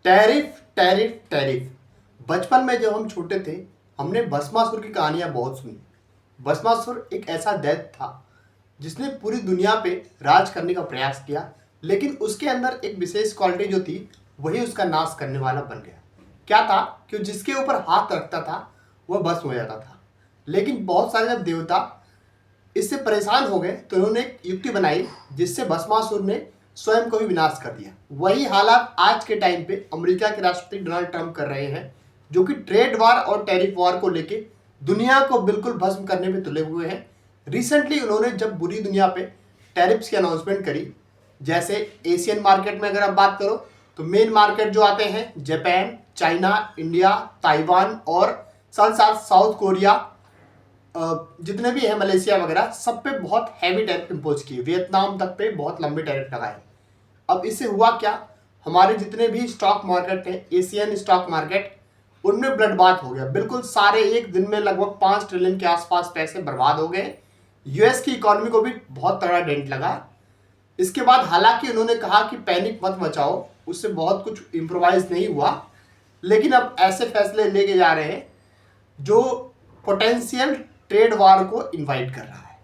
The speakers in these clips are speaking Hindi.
Tariff tariff tariff. बचपन में जब हम छोटे थे, हमने भस्मासुर की कहानियां बहुत सुनी। भस्मासुर एक ऐसा दैत्य था जिसने पूरी दुनिया पे राज करने का प्रयास किया, लेकिन उसके अंदर एक विशेष क्वालिटी जो थी वही उसका नाश करने वाला बन गया। क्या था कि जिसके ऊपर हाथ रखता था वह भस्म हो जाता था। लेकिन बहुत सारे जब देवता इससे परेशान हो गए तो उन्होंने एक युक्ति बनाई जिससे भस्मासुर ने स्वयं को ही विनाश कर दिया। वही हालात आज के टाइम पे अमेरिका के राष्ट्रपति डोनाल्ड ट्रंप कर रहे हैं, जो कि ट्रेड वार और टैरिफ वार को लेके दुनिया को बिल्कुल भस्म करने में तुले हुए हैं। रिसेंटली उन्होंने जब पूरी दुनिया पे टैरिफ्स की अनाउंसमेंट करी, जैसे एशियन मार्केट में अगर आप बात करो तो मेन मार्केट जो आते हैं जापान, चाइना, इंडिया, ताइवान और साथ साथ साउथ कोरिया, जितने भी है मलेशिया वगैरह, सब पे बहुत हैवी टैरिफ इम्पोज किए। वियतनाम तक पे बहुत लंबे टैरिफ लगाए। अब इससे हुआ क्या, हमारे जितने भी स्टॉक मार्केट हैं, एशियन स्टॉक मार्केट, उनमें ब्लडबाथ हो गया। बिल्कुल सारे एक दिन में लगभग 5 ट्रिलियन के आसपास पैसे बर्बाद हो गए। यूएस की इकोनॉमी को भी बहुत तगड़ा डेंट लगा। इसके बाद हालांकि उन्होंने कहा कि पैनिक मत मचाओ, उससे बहुत कुछ इम्प्रोवाइज नहीं हुआ, लेकिन अब ऐसे फैसले लेके जा रहे हैं जो पोटेंशियल ट्रेड वार को इनवाइट कर रहा है।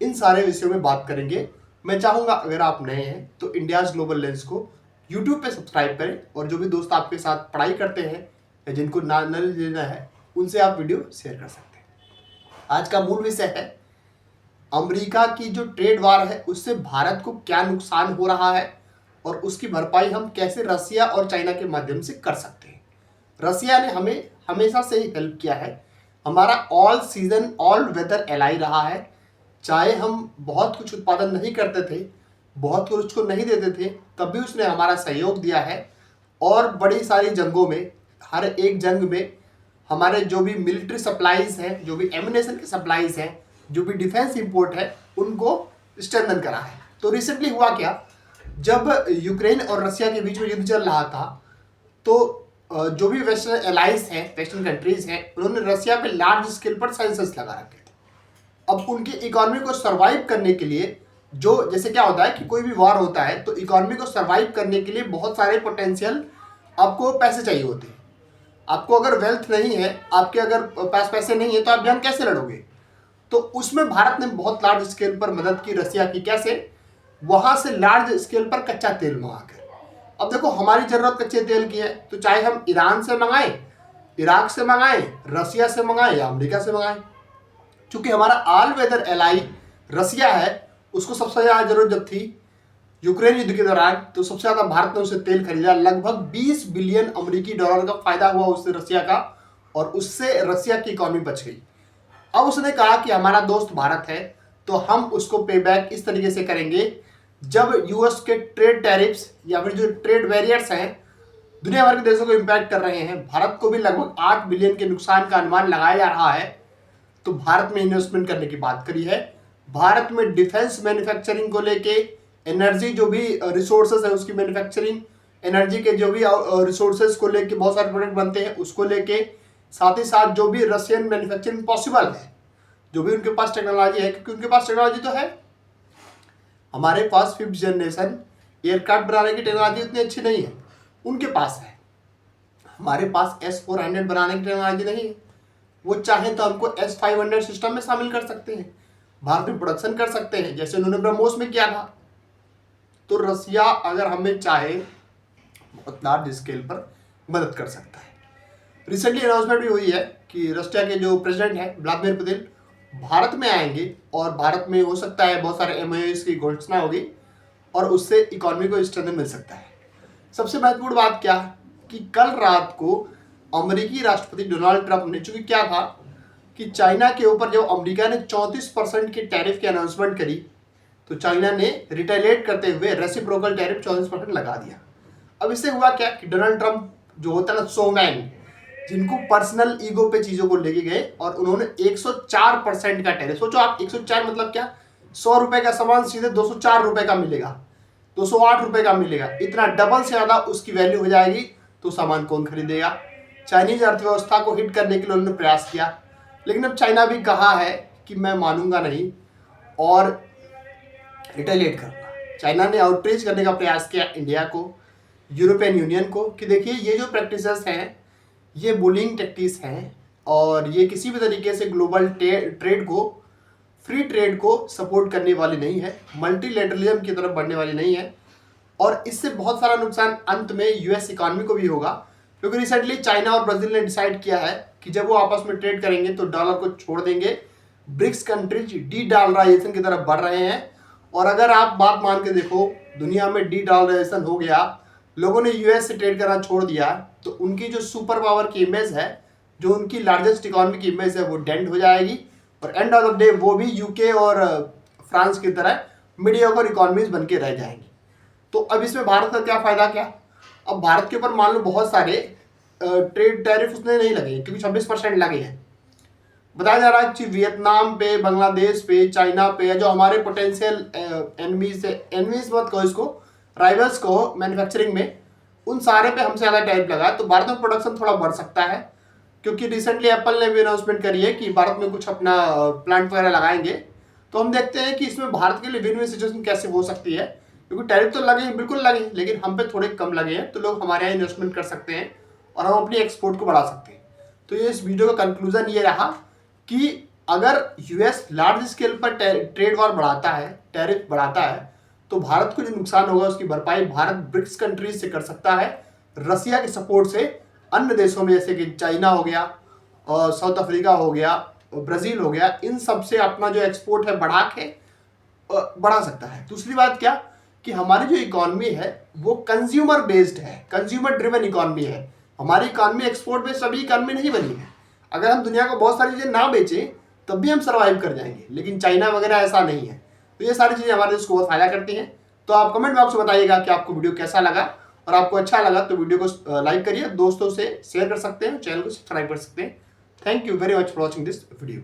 इन सारे विषयों में बात करेंगे। मैं चाहूँगा अगर आप नए हैं तो इंडियाज ग्लोबल लेंस को यूट्यूब पे सब्सक्राइब करें, और जो भी दोस्त आपके साथ पढ़ाई करते हैं या जिनको नॉलेज लेना है उनसे आप वीडियो शेयर कर सकते हैं। आज का मूल विषय है अमेरिका की जो ट्रेड वार है उससे भारत को क्या नुकसान हो रहा है और उसकी भरपाई हम कैसे रसिया और चाइना के माध्यम से कर सकते हैं। रसिया ने हमें हमेशा से ही हेल्प किया है, हमारा all season all weather ally रहा है। चाहे हम बहुत कुछ उत्पादन नहीं करते थे, बहुत कुछ उसको नहीं देते थे, तब भी उसने हमारा सहयोग दिया है। और बड़ी सारी जंगों में, हर एक जंग में हमारे जो भी मिलिट्री सप्लाईज हैं, जो भी एमुनेशन की सप्लाईज हैं, जो भी डिफेंस इंपोर्ट है, उनको स्ट्रेंथन करा है। तो रिसेंटली हुआ क्या, जब यूक्रेन और रसिया के बीच में युद्ध चल रहा था तो जो भी वेस्टर्न एलाइज हैं, वेस्टर्न कंट्रीज हैं, उन्होंने रसिया पे लार्ज स्केल पर सेंसस लगा रखे थे। अब उनकी इकोनॉमी को सर्वाइव करने के लिए, जो जैसे क्या होता है कि कोई भी वॉर होता है तो इकोनॉमी को सर्वाइव करने के लिए बहुत सारे पोटेंशियल आपको पैसे चाहिए होते हैं। आपको अगर वेल्थ नहीं है, आपके अगर पास पैसे नहीं है, तो आप अभियान कैसे लड़ोगे। तो उसमें भारत ने बहुत लार्ज स्केल पर मदद की रसिया की। कैसे, वहां से लार्ज स्केल पर कच्चा तेल मंगाकर। अब देखो, हमारी जरूरत कच्चे तेल की है, तो चाहे हम ईरान से मंगाएं, इराक से मंगाएं, रसिया से मंगाएं या अमेरिका से मंगाएं, चूंकि हमारा ऑल वेदर एलाई रसिया है, उसको सबसे ज्यादा जरूरत जब थी यूक्रेन युद्ध के दौरान, तो सबसे ज्यादा भारत ने उससे तेल खरीदा। लगभग 20 बिलियन अमेरिकी डॉलर का फायदा हुआ उससे रसिया का, और उससे रसिया की इकोनॉमी बच गई। अब उसने कहा कि हमारा दोस्त भारत है, तो हम उसको पे बैक इस तरीके से करेंगे, जब यूएस के ट्रेड टैरिफ्स या फिर जो ट्रेड बैरियर्स हैं दुनिया भर के देशों को इम्पैक्ट कर रहे हैं, भारत को भी लगभग 8 बिलियन के नुकसान का अनुमान लगाया जा रहा है, तो भारत में इन्वेस्टमेंट करने की बात करी है। भारत में डिफेंस मैन्युफैक्चरिंग को लेके, एनर्जी जो भी रिसोर्सेज है उसकी मैन्युफैक्चरिंग, एनर्जी के जो भी रिसोर्सेज को लेके बहुत सारे प्रोडक्ट बनते हैं उसको लेके, साथ ही साथ जो भी रशियन मैन्युफैक्चरिंग पॉसिबल है, जो भी उनके पास टेक्नोलॉजी है, क्योंकि उनके पास टेक्नोलॉजी तो है। हमारे पास 5th जनरेशन एयरक्राफ्ट बनाने की टेक्नोलॉजी उतनी अच्छी नहीं है, उनके पास है। हमारे पास S-400 बनाने की टेक्नोलॉजी नहीं है। वो चाहे तो हमको S-500 सिस्टम में शामिल कर सकते हैं, भारत में प्रोडक्शन कर सकते हैं, जैसे उन्होंने ब्रह्मोस में किया था। तो रसिया अगर हमें चाहे बहुत लार्ज स्केल पर मदद कर सकता है। रिसेंटली अनाउंसमेंट भी हुई है कि रशिया के जो प्रेसिडेंट है व्लादिमीर पुतिन भारत में आएंगे, और भारत में हो सकता है बहुत सारे MOUs की घोषणा होगी, और उससे इकोनॉमी को स्ट्रेंथन मिल सकता है। सबसे महत्वपूर्ण बात क्या, कि कल रात को अमेरिकी राष्ट्रपति डोनाल्ड ट्रंप ने, चूंकि क्या था कि चाइना के ऊपर जब अमेरिका ने 34% की टैरिफ की अनाउंसमेंट करी, तो चाइना ने रिटेलिएट करते हुए रेसिप्रोकल टैरिफ 34% लगा दिया। अब इससे हुआ क्या कि डोनाल्ड ट्रंप जो होता है ना शोमैन, जिनको पर्सनल ईगो पे चीजों को लेके गए, और उन्होंने 104% का टैरिफ, सोचो आप 104 मतलब क्या, 100 रुपए का सामान सीधे 204 रुपए का मिलेगा, 208 रुपए का मिलेगा, इतना डबल से ज्यादा उसकी वैल्यू हो जाएगी, तो सामान कौन खरीदेगा। चाइनीज अर्थव्यवस्था को हिट करने के लिए उन्होंने प्रयास किया, लेकिन अब चाइना भी कहा है कि मैं मानूंगा नहीं और रिटेलिएट करूंगा। चाइना ने आउटरीच करने का प्रयास किया इंडिया को, यूरोपियन यूनियन को कि देखिए ये जो प्रैक्टिसेस हैं ये बुलिंग टैक्टिक्स हैं और ये किसी भी तरीके से ग्लोबल ट्रेड को, फ्री ट्रेड को सपोर्ट करने वाली नहीं है, मल्टीलेटरलिज्म की तरफ बढ़ने वाली नहीं है। और इससे बहुत सारा नुकसान अंत में यूएस इकॉनमी को भी होगा, क्योंकि रिसेंटली चाइना और ब्राजील ने डिसाइड किया है कि जब वो आपस में ट्रेड करेंगे तो डॉलर को छोड़ देंगे। ब्रिक्स कंट्रीज डी डॉलराइजेशन की तरफ बढ़ रहे हैं। और अगर आप बात मान के देखो, दुनिया में डी डॉलराइजेशन हो गया, लोगों ने यूएस से ट्रेड करना छोड़ दिया, तो उनकी जो सुपर पावर की इमेज है, जो उनकी लार्जेस्ट इकोनॉमी की इमेज है, वो डेंट हो जाएगी। और एंड ऑफ द डे वो भी यूके और फ्रांस की तरह मीडियोकर इकोनॉमीज बन के रह जाएंगी। तो अब इसमें भारत का क्या फायदा क्या? अब भारत के ऊपर मान लो बहुत सारे ट्रेड टैरिफ उसने नहीं लगे, क्योंकि 26% लगे हैं। बताया जा रहा है कि वियतनाम पे, बांग्लादेश पे, चाइना पे, जो हमारे पोटेंशियल एनमीज मत कहो इसको, राइवल्स को मैन्युफैक्चरिंग में, उन सारे पे हमसे ज़्यादा टैरिफ लगा है। तो भारत में प्रोडक्शन थोड़ा बढ़ सकता है, क्योंकि रिसेंटली एप्पल ने भी अनाउंसमेंट करी है कि भारत में कुछ अपना प्लांट वगैरह लगाएंगे। तो हम देखते हैं कि इसमें भारत के लिए विन विन सिचुएशन कैसे हो सकती है, क्योंकि टैरिफ तो लगे हैं, बिल्कुल लगे हैं, लेकिन हम पे थोड़े कम लगे हैं, तो लोग हमारे यहाँ इन्वेस्टमेंट कर सकते हैं और हम अपनी एक्सपोर्ट को बढ़ा सकते हैं। तो ये इस वीडियो का कंक्लूजन ये रहा कि अगर यूएस लार्ज स्केल पर ट्रेड वॉर बढ़ाता है, टैरिफ बढ़ाता है, तो भारत को जो नुकसान होगा उसकी भरपाई भारत ब्रिक्स कंट्रीज से कर सकता है, रसिया के सपोर्ट से। अन्य देशों में जैसे कि चाइना हो गया और साउथ अफ्रीका हो गया, ब्राजील हो गया, इन सब से अपना जो एक्सपोर्ट है बढ़ा सकता है। दूसरी बात क्या कि हमारी जो इकोनॉमी है वो कंज्यूमर बेस्ड है, कंज्यूमर ड्रिवन इकोनॉमी है। हमारी इकोनॉमी एक्सपोर्ट बेस्ड सभी इकोनॉमी नहीं बनी है। अगर हम दुनिया को बहुत सारी चीज़ें ना बेचें तब भी हम सर्वाइव कर जाएंगे, लेकिन चाइना वगैरह ऐसा नहीं है। तो ये सारी चीज़ें हमारे देश को बहुत फायदा करती हैं। तो आप कमेंट बॉक्स में बताइएगा कि आपको वीडियो कैसा लगा, और आपको अच्छा लगा तो वीडियो को लाइक करिए, दोस्तों से शेयर कर सकते हैं, चैनल को सब्सक्राइब कर सकते हैं। Thank you very much for watching this video.